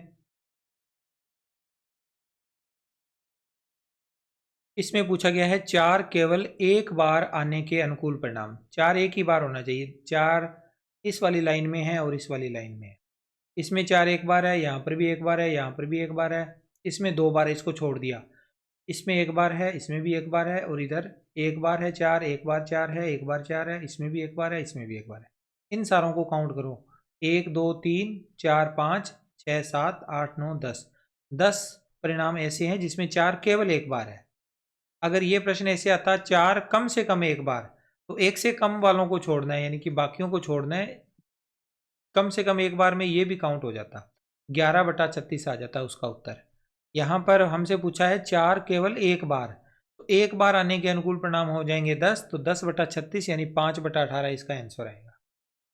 इसमें पूछा गया है 4 केवल एक बार आने के अनुकूल परिणाम। 4 एक ही बार होना चाहिए। 4 इस वाली लाइन में है और इस वाली लाइन में है। इसमें 4 एक बार है, यहाँ पर भी एक बार है, यहाँ पर भी एक बार है, इसमें 2 बार है, इसको छोड़ दिया। इसमें एक बार है, इसमें भी एक बार है, और इधर एक बार है 4, एक बार 4 है, एक बार 4 है, इसमें भी एक बार है, इसमें भी एक बार है। इन सारों को काउंट करो, 1 2 3 4 5 6 7 8 9 10। 10 परिणाम ऐसे हैं जिसमें 4 केवल एक बार है। अगर ये प्रश्न ऐसे आता 4 कम से कम एक बार, तो एक से कम वालों को छोड़ना है, यानी कि बाकियों को छोड़ना है। कम से कम एक बार में ये भी काउंट हो जाता, 11 बटा 36 आ जाता उसका उत्तर। यहाँ पर हमसे पूछा है 4 केवल एक बार, तो एक बार आने के अनुकूल परिणाम हो जाएंगे 10, तो 10 बटा 36 यानी 5 बटा 18 इसका आंसर आएगा।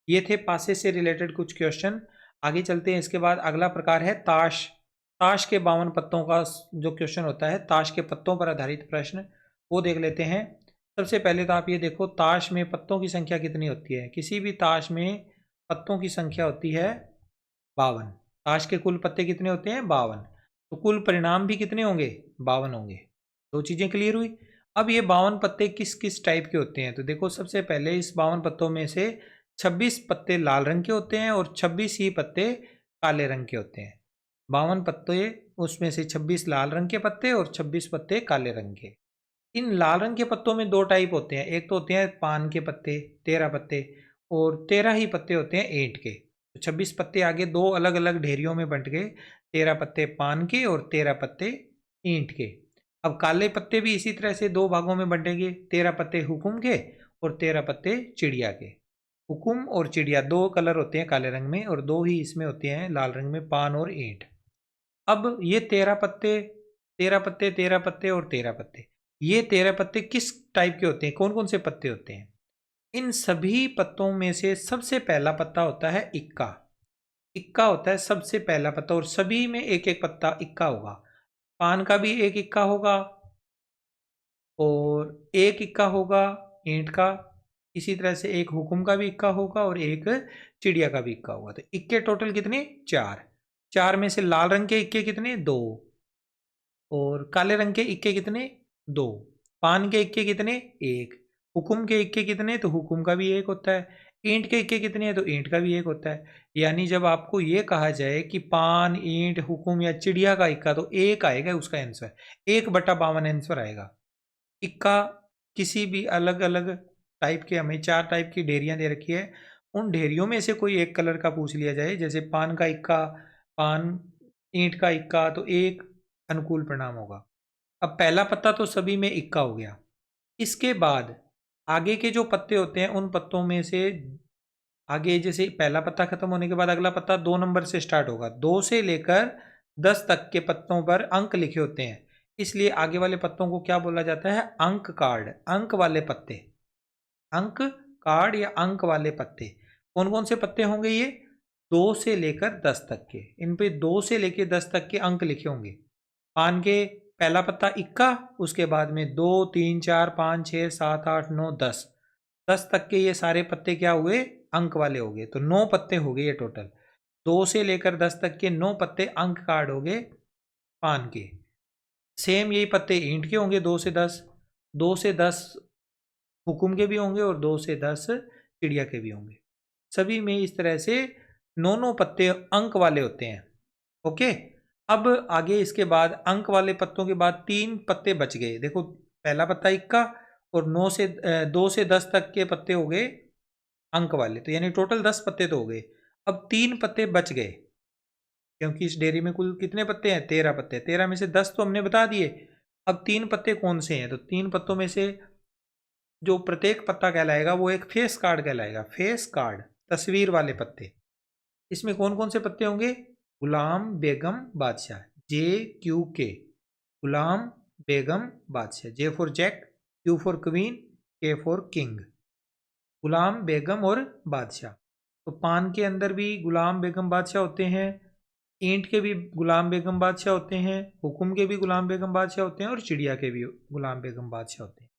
ये थे पासे से रिलेटेड कुछ क्वेश्चन। आगे चलते हैं। इसके बाद अगला प्रकार है ताश। ताश के 52 पत्तों का जो क्वेश्चन होता है, ताश के पत्तों पर आधारित प्रश्न, वो देख लेते हैं। सबसे पहले तो आप ये देखो, ताश में पत्तों की संख्या कितनी होती है। किसी भी ताश में पत्तों की संख्या होती है 52। ताश के कुल पत्ते कितने होते हैं 52, तो कुल परिणाम भी कितने होंगे 52 होंगे। दो चीजें क्लियर हुई। अब ये 52 पत्ते किस किस टाइप के होते हैं, तो देखो सबसे पहले इस 52 पत्तों में से 26 पत्ते लाल रंग के होते हैं और 26 ही पत्ते काले रंग के होते हैं। 52 पत्ते, उसमें से 26 लाल रंग के पत्ते और 26 पत्ते काले रंग के। इन लाल रंग के पत्तों में 2 टाइप होते हैं। एक तो होते हैं पान के पत्ते 13 पत्ते, और 13 ही पत्ते होते हैं ईंट के। तो 26 पत्ते आगे 2 अलग अलग ढेरियों में बंट गए, 13 पत्ते पान के और 13 पत्ते ईंट के। अब काले पत्ते भी इसी तरह से 2 भागों में बंटेंगे, 13 पत्ते हुकुम के और 13 पत्ते चिड़िया के। हुकुम और चिड़िया 2 कलर होते हैं काले रंग में, और 2 ही इसमें होते हैं लाल रंग में, पान और ईंट। अब ये 13 पत्ते, 13 पत्ते, 13 पत्ते और 13 पत्ते, ये 13 पत्ते किस टाइप के होते हैं, कौन कौन से पत्ते होते हैं। इन सभी पत्तों में से सबसे पहला पत्ता होता है इक्का। इक्का होता है सबसे पहला पत्ता, और सभी में एक एक पत्ता इक्का होगा। पान का भी एक इक्का होगा, और एक इक्का होगा ईंट का। इसी तरह से एक हुकुम का भी इक्का होगा और एक चिड़िया का भी इक्का होगा। तो इक्के टोटल कितने 4। 4 में से लाल रंग के इक्के कितने 2, और काले रंग के इक्के कितने 2। पान के इक्के कितने 1। हुकुम के इक्के कितने, तो हुकुम का भी 1 होता है। ईंट के इक्के कितने हैं, तो ईंट का भी 1 होता है। यानी जब आपको ये कहा जाए कि पान ईंट हुकुम या चिड़िया का इक्का, तो 1 आएगा उसका आंसर, 1 बटा 52 आंसर आएगा। इक्का किसी भी अलग अलग टाइप के, हमें 4 टाइप की ढेरियां दे रखी है, उन ढेरियों में से कोई एक कलर का पूछ लिया जाए, जैसे पान का इक्का, पान, ईंट का इक्का, तो एक अनुकूल परिणाम होगा। अब पहला पत्ता तो सभी में इक्का हो गया। इसके बाद आगे के जो पत्ते होते हैं उन पत्तों में से आगे, जैसे पहला पत्ता खत्म होने के बाद अगला पत्ता 2 नंबर से स्टार्ट होगा, 2 से लेकर 10 तक के पत्तों पर अंक लिखे होते हैं, इसलिए आगे वाले पत्तों को क्या बोला जाता है? अंक कार्ड, अंक वाले पत्ते, अंक कार्ड या अंक वाले पत्ते। कौन कौन से पत्ते होंगे ये? 2 से लेकर 10 तक के, इन पे 2 से लेकर 10 तक के अंक लिखे होंगे। पान के पहला पत्ता इक्का, उसके बाद में 2, 3, 4, 5, 6, 7, 8, 9, 10, 10 तक के ये सारे पत्ते क्या हुए? अंक वाले हो गए। तो 9 पत्ते हो गए ये टोटल, 2 से लेकर 10 तक के 9 पत्ते अंक कार्ड हो गए पान के। सेम यही पत्ते ईंट के होंगे, 2 से 10, 2 से 10 हुकुम के भी होंगे और 2 से 10 चिड़िया के भी होंगे। सभी में इस तरह से 9 पत्ते अंक वाले होते हैं। ओके, अब आगे इसके बाद अंक वाले पत्तों के बाद 3 पत्ते बच गए। देखो, पहला पत्ता इक्का और 2 से 10 तक के पत्ते हो गए अंक वाले, तो यानी टोटल 10 पत्ते तो हो गए। अब 3 पत्ते बच गए, क्योंकि इस डेयरी में कुल कितने पत्ते हैं? 13 पत्ते। 13 में से 10 तो हमने बता दिए। अब 3 पत्ते कौन से हैं? तो 3 पत्तों में से जो प्रत्येक पत्ता कहलाएगा वो एक फेस कार्ड कहलाएगा। फेस कार्ड, तस्वीर वाले पत्ते। इसमें कौन कौन से पत्ते होंगे? गुलाम बेगम बादशाह, JQK, गुलाम बेगम बादशाह। J for jack, Q for queen, K for king, गुलाम बेगम और बादशाह। तो पान के अंदर भी गुलाम बेगम बादशाह होते हैं, ईंट के भी गुलाम बेगम बादशाह होते हैं, हुकुम के भी गुलाम बेगम बादशाह होते हैं और चिड़िया के भी गुलाम बेगम बादशाह होते हैं।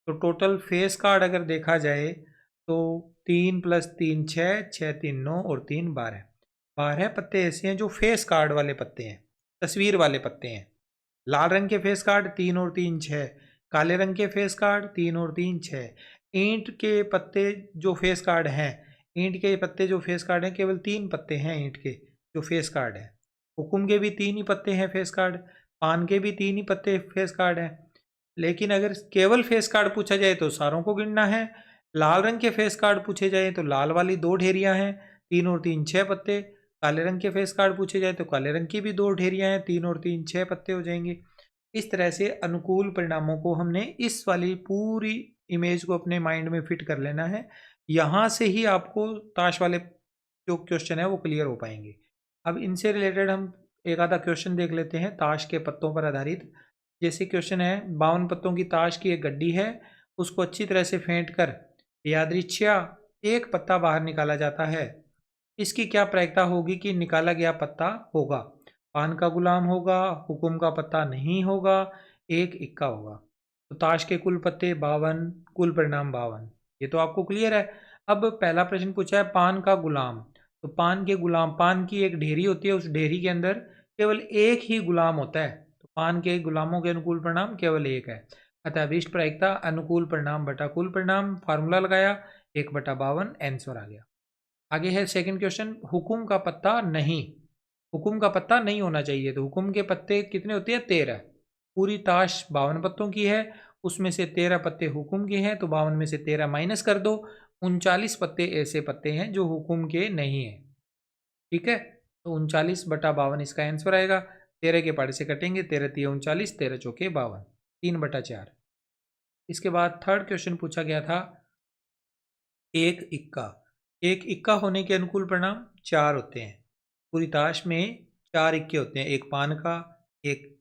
तो टोटल फेस कार्ड अगर देखा जाए तो 3 + 3 6, 6 3 9 और 3 12, 12 पत्ते ऐसे हैं जो फेस कार्ड वाले पत्ते हैं, तस्वीर वाले पत्ते हैं। लाल रंग के फेस कार्ड 3 और 3 6, काले रंग के फेस कार्ड 3 और 3 6। ईंट के पत्ते जो फेस कार्ड हैं, ईंट के पत्ते जो फेस कार्ड हैं, केवल 3 पत्ते हैं ईंट के जो फेस कार्ड है। हुकुम के भी 3 ही पत्ते हैं फेस कार्ड, पान के भी 3 ही पत्ते फेस कार्ड हैं। लेकिन अगर केवल फेस कार्ड पूछा जाए तो सारों को गिनना है। लाल रंग के फेस कार्ड पूछे जाए तो लाल वाली 2 ढेरियां हैं, 3 और 3 6 पत्ते। काले रंग के फेस कार्ड पूछे जाए तो काले रंग की भी 2 ढेरियां हैं, 3 और 3 6 पत्ते हो जाएंगे। इस तरह से अनुकूल परिणामों को हमने इस वाली पूरी इमेज को अपने माइंड में फिट कर लेना है। यहाँ से ही आपको ताश वाले जो क्वेश्चन है वो क्लियर हो पाएंगे। अब इनसे रिलेटेड हम एक आधा क्वेश्चन देख लेते हैं ताश के पत्तों पर आधारित। जैसे क्वेश्चन है, 52 पत्तों की ताश की एक गड्डी है, उसको अच्छी तरह से फेंट कर यादृच्छिया एक पत्ता बाहर निकाला जाता है। इसकी क्या प्रायिकता होगी कि निकाला गया पत्ता होगा? पान का गुलाम होगा, हुकुम का पत्ता नहीं होगा, एक इक्का होगा। तो ताश के कुल पत्ते 52, कुल परिणाम 52, ये तो आपको क्लियर है। अब पहला प्रश्न पूछा है पान का गुलाम, तो पान के गुलाम, पान की एक ढेरी होती है, उस ढेरी के अंदर केवल एक ही गुलाम होता है, तो पान के गुलामों के अनुकूल परिणाम केवल एक है। अतः अभीष्ट प्रायिकता अनुकूल परिणाम बटा कुल परिणाम, फार्मूला लगाया, 1/52 आंसर आ गया। आगे है सेकंड क्वेश्चन, हुकुम का पत्ता नहीं, हुकुम का पत्ता नहीं होना चाहिए। तो हुकुम के पत्ते कितने होते हैं? 13। पूरी ताश 52 पत्तों की है, उसमें से 13 पत्ते हुकुम के हैं, तो 52 में से 13 माइनस कर दो, 39 पत्ते ऐसे पत्ते हैं जो हुकुम के नहीं है। ठीक है, तो 39/52 इसका आंसर आएगा। 13 के पाड़े से कटेंगे, 13 3 39, 13 चौके 52, 3/4। इसके बाद थर्ड क्वेश्चन पूछा गया था, एक इक्का, एक इक्का होने के अनुकूल परिणाम 4 होते हैं। पूरी ताश में 4 इक्के होते हैं, एक पान का, एक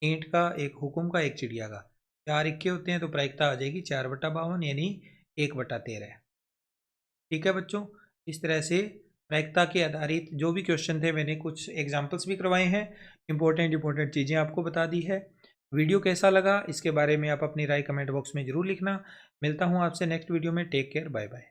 ईंट का, एक हुकुम का, एक चिड़िया का। 4 इक्के होते हैं, तो प्रायिकता आ जाएगी 4/52 यानी 1/13। ठीक है बच्चों, इस तरह से प्रायिकता के आधारित जो भी क्वेश्चन थे, मैंने कुछ एग्जाम्पल्स भी करवाए हैं, इंपॉर्टेंट चीज़ें आपको बता दी है। वीडियो कैसा लगा इसके बारे में आप अपनी राय कमेंट बॉक्स में ज़रूर लिखना। मिलता हूँ आपसे नेक्स्ट वीडियो में। Take care, bye bye.